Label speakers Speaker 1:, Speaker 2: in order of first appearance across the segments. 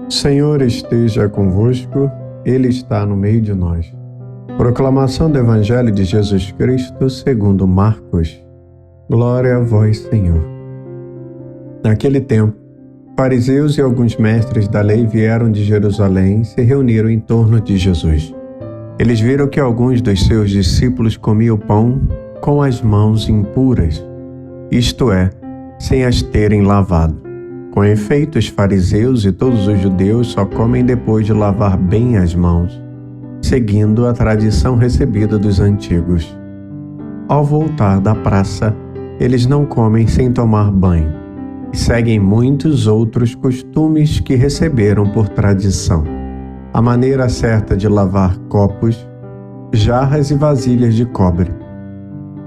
Speaker 1: Senhor esteja convosco, Ele está no meio de nós. Proclamação do Evangelho de Jesus Cristo segundo Marcos. Glória a vós, Senhor. Naquele tempo, fariseus e alguns mestres da lei vieram de Jerusalém e se reuniram em torno de Jesus. Eles viram que alguns dos seus discípulos comiam pão com as mãos impuras, isto é, sem as terem lavado. Com efeito, os fariseus e todos os judeus só comem depois de lavar bem as mãos, seguindo a tradição recebida dos antigos. Ao voltar da praça, eles não comem sem tomar banho, e seguem muitos outros costumes que receberam por tradição. A maneira certa de lavar copos, jarras e vasilhas de cobre.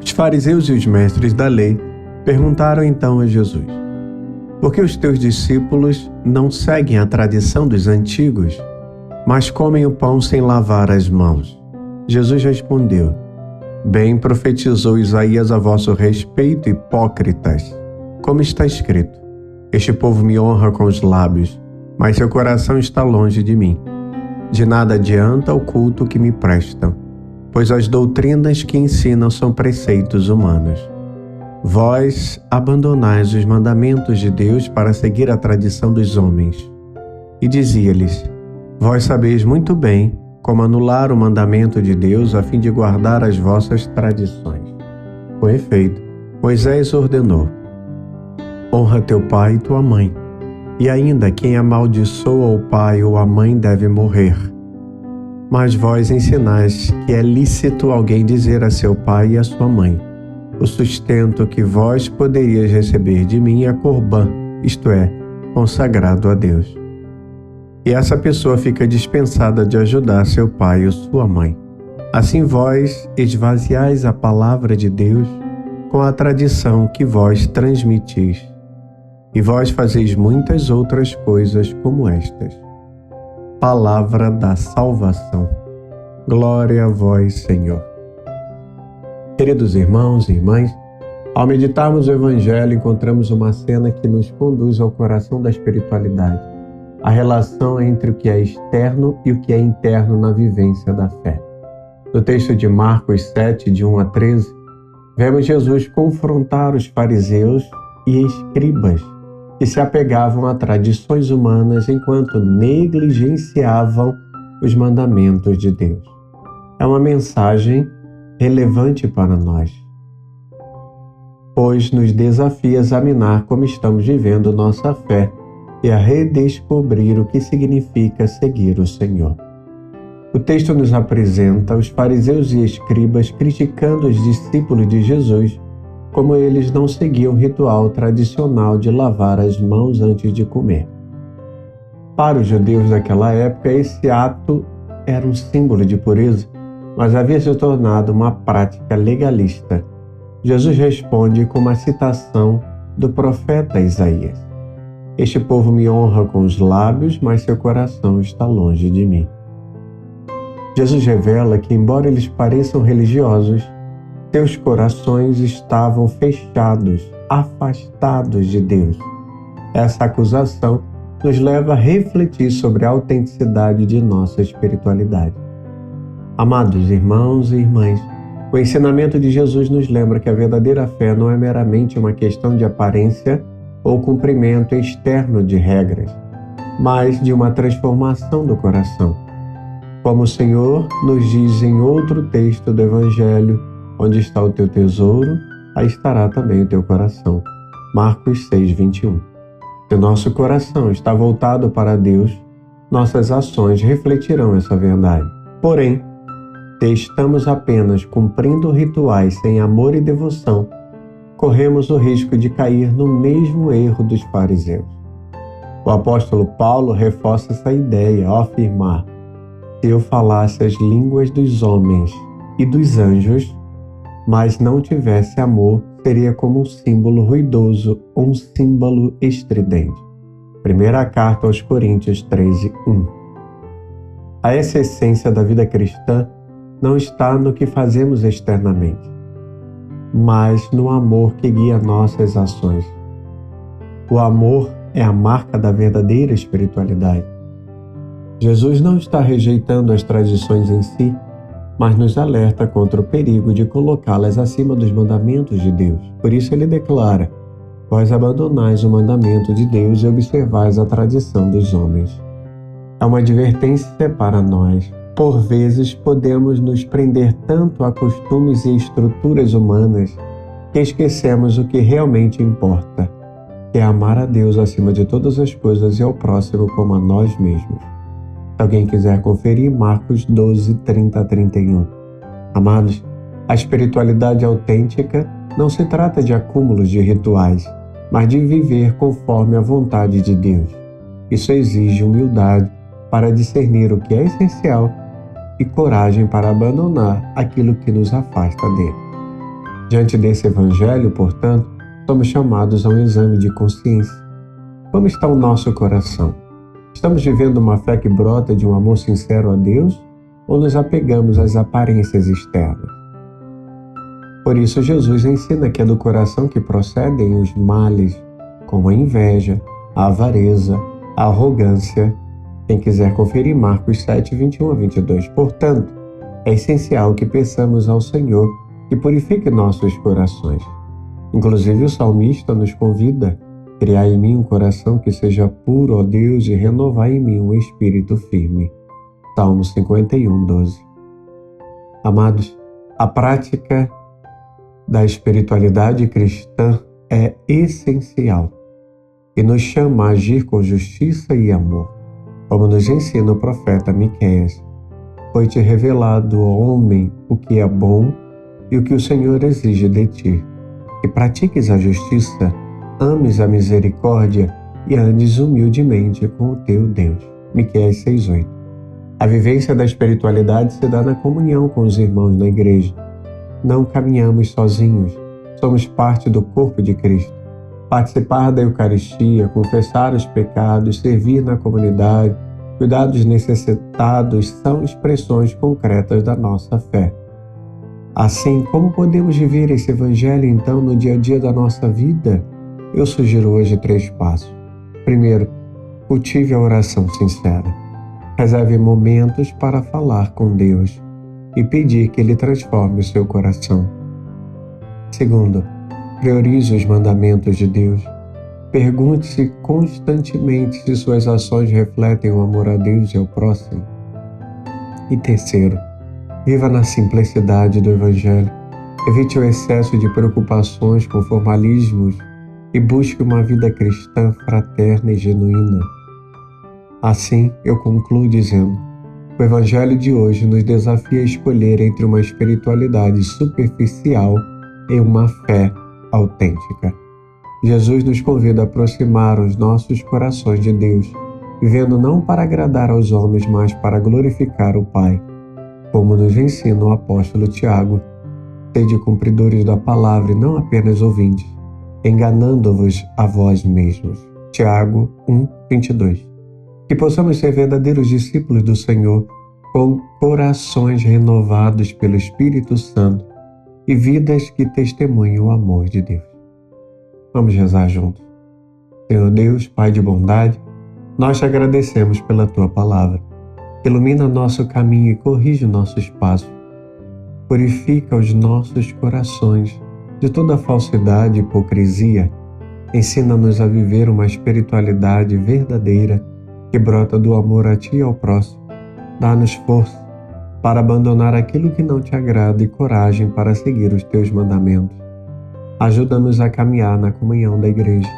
Speaker 1: Os fariseus e os mestres da lei perguntaram então a Jesus: por que os teus discípulos não seguem a tradição dos antigos, mas comem o pão sem lavar as mãos? Jesus respondeu: bem profetizou Isaías a vosso respeito, hipócritas. Como está escrito: este povo me honra com os lábios, mas seu coração está longe de mim. De nada adianta o culto que me prestam, pois as doutrinas que ensinam são preceitos humanos. Vós abandonais os mandamentos de Deus para seguir a tradição dos homens. E dizia-lhes: vós sabeis muito bem como anular o mandamento de Deus a fim de guardar as vossas tradições. Com efeito, Moisés ordenou: honra teu pai e tua mãe, e ainda quem amaldiçoa o pai ou a mãe deve morrer. Mas vós ensinais que é lícito alguém dizer a seu pai e a sua mãe: o sustento que vós poderias receber de mim é corbã, isto é, consagrado a Deus. E essa pessoa fica dispensada de ajudar seu pai ou sua mãe. Assim vós esvaziais a palavra de Deus com a tradição que vós transmitis. E vós fazeis muitas outras coisas como estas. Palavra da salvação. Glória a vós, Senhor. Queridos irmãos e irmãs, ao meditarmos o Evangelho, encontramos uma cena que nos conduz ao coração da espiritualidade, a relação entre o que é externo e o que é interno na vivência da fé. No texto de Marcos 7, de 1 a 13, vemos Jesus confrontar os fariseus e escribas, que se apegavam a tradições humanas enquanto negligenciavam os mandamentos de Deus. É uma mensagem relevante para nós, pois nos desafia a examinar como estamos vivendo nossa fé e a redescobrir o que significa seguir o Senhor. O texto nos apresenta os fariseus e escribas criticando os discípulos de Jesus como eles não seguiam o ritual tradicional de lavar as mãos antes de comer. Para os judeus daquela época, esse ato era um símbolo de pureza, mas havia se tornado uma prática legalista. Jesus responde com uma citação do profeta Isaías: este povo me honra com os lábios, mas seu coração está longe de mim. Jesus revela que, embora eles pareçam religiosos, seus corações estavam fechados, afastados de Deus. Essa acusação nos leva a refletir sobre a autenticidade de nossa espiritualidade. Amados irmãos e irmãs, o ensinamento de Jesus nos lembra que a verdadeira fé não é meramente uma questão de aparência ou cumprimento externo de regras, mas de uma transformação do coração. Como o Senhor nos diz em outro texto do Evangelho: onde está o teu tesouro, aí estará também o teu coração. Marcos 6, 21. Se o nosso coração está voltado para Deus, nossas ações refletirão essa verdade. Porém, se estamos apenas cumprindo rituais sem amor e devoção, corremos o risco de cair no mesmo erro dos fariseus. O apóstolo Paulo reforça essa ideia ao afirmar: se eu falasse as línguas dos homens e dos anjos, mas não tivesse amor, seria como um símbolo ruidoso ou um símbolo estridente. Primeira carta aos Coríntios 13, 1. Essa essência da vida cristã não está no que fazemos externamente, mas no amor que guia nossas ações. O amor é a marca da verdadeira espiritualidade. Jesus não está rejeitando as tradições em si, mas nos alerta contra o perigo de colocá-las acima dos mandamentos de Deus. Por isso ele declara: vós abandonais o mandamento de Deus e observais a tradição dos homens. É uma advertência para nós. Por vezes podemos nos prender tanto a costumes e estruturas humanas que esquecemos o que realmente importa, que é amar a Deus acima de todas as coisas e ao próximo como a nós mesmos. Se alguém quiser conferir, Marcos 12, 30 a 31. Amados, a espiritualidade autêntica não se trata de acúmulos de rituais, mas de viver conforme a vontade de Deus. Isso exige humildade para discernir o que é essencial e coragem para abandonar aquilo que nos afasta dele. Diante desse evangelho, portanto, somos chamados a um exame de consciência. Como está o nosso coração? Estamos vivendo uma fé que brota de um amor sincero a Deus ou nos apegamos às aparências externas? Por isso, Jesus ensina que é do coração que procedem os males, como a inveja, a avareza, a arrogância. Quem quiser conferir, Marcos 7, 21 a 22. Portanto, é essencial que peçamos ao Senhor que purifique nossos corações. Inclusive, o salmista nos convida: criai em mim um coração que seja puro, ó Deus, e renovai em mim um espírito firme. Salmo 51, 12. Amados, a prática da espiritualidade cristã é essencial e nos chama a agir com justiça e amor, como nos ensina o profeta Miqueias. Foi-te revelado, ó homem, o que é bom e o que o Senhor exige de ti, que pratiques a justiça, ames a misericórdia e andes humildemente com o teu Deus. Miqueias 6:8. A vivência da espiritualidade se dá na comunhão com os irmãos na igreja. Não caminhamos sozinhos, somos parte do corpo de Cristo. Participar da Eucaristia, confessar os pecados, servir na comunidade, cuidar dos necessitados são expressões concretas da nossa fé. Assim, como podemos viver esse Evangelho então no dia a dia da nossa vida? Eu sugiro hoje 3 passos. Primeiro, cultive a oração sincera. Reserve momentos para falar com Deus e pedir que Ele transforme o seu coração. Segundo, priorize os mandamentos de Deus. Pergunte-se constantemente se suas ações refletem o amor a Deus e ao próximo. E terceiro, viva na simplicidade do Evangelho. Evite o excesso de preocupações com formalismos e busque uma vida cristã fraterna e genuína. Assim, eu concluo dizendo: o Evangelho de hoje nos desafia a escolher entre uma espiritualidade superficial e uma fé autêntica. Jesus nos convida a aproximar os nossos corações de Deus, vivendo não para agradar aos homens, mas para glorificar o Pai. Como nos ensina o apóstolo Tiago: sede cumpridores da palavra e não apenas ouvintes, enganando-vos a vós mesmos. Tiago 1:22. Que possamos ser verdadeiros discípulos do Senhor, com corações renovados pelo Espírito Santo e vidas que testemunhem o amor de Deus. Vamos rezar juntos. Senhor Deus, Pai de bondade, nós te agradecemos pela Tua palavra. Ilumina nosso caminho e corrige nossos passos. Purifica os nossos corações de toda falsidade e hipocrisia. Ensina-nos a viver uma espiritualidade verdadeira que brota do amor a Ti e ao próximo. Dá-nos força para abandonar aquilo que não Te agrada e coragem para seguir os Teus mandamentos. Ajuda-nos a caminhar na comunhão da Igreja,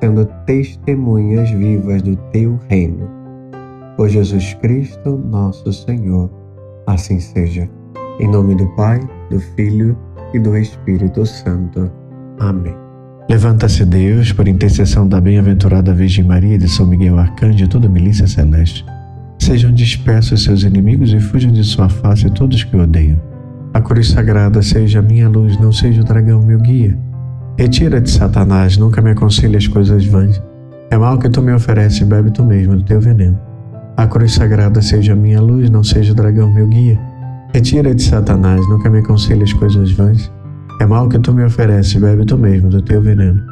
Speaker 1: sendo testemunhas vivas do Teu reino. Por Jesus Cristo, nosso Senhor. Assim seja. Em nome do Pai, do Filho e do Espírito Santo. Amém. Levanta-se Deus, por intercessão da bem-aventurada Virgem Maria e de São Miguel Arcanjo e toda a milícia celeste. Sejam dispersos seus inimigos e fujam de sua face todos que o odeiam. A cruz sagrada seja a minha luz, não seja o dragão meu guia. Retira de Satanás, nunca me aconselhe as coisas vãs. É mal que tu me ofereces, bebe tu mesmo do teu veneno. A cruz sagrada seja a minha luz, não seja o dragão meu guia. Retira de Satanás, nunca me aconselhe as coisas vãs. É mal que tu me ofereces, bebe tu mesmo do teu veneno.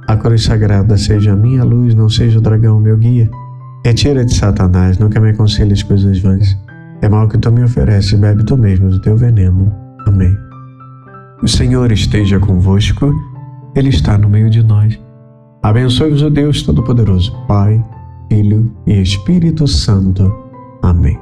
Speaker 1: A cruz sagrada seja a minha luz, não seja o dragão meu guia. Retira de Satanás, nunca me aconselhes coisas vãs. É mal que tu me ofereces, bebe tu mesmo do teu veneno. Amém. O Senhor esteja convosco, Ele está no meio de nós. Abençoe-vos o Deus Todo-Poderoso, Pai, Filho e Espírito Santo. Amém.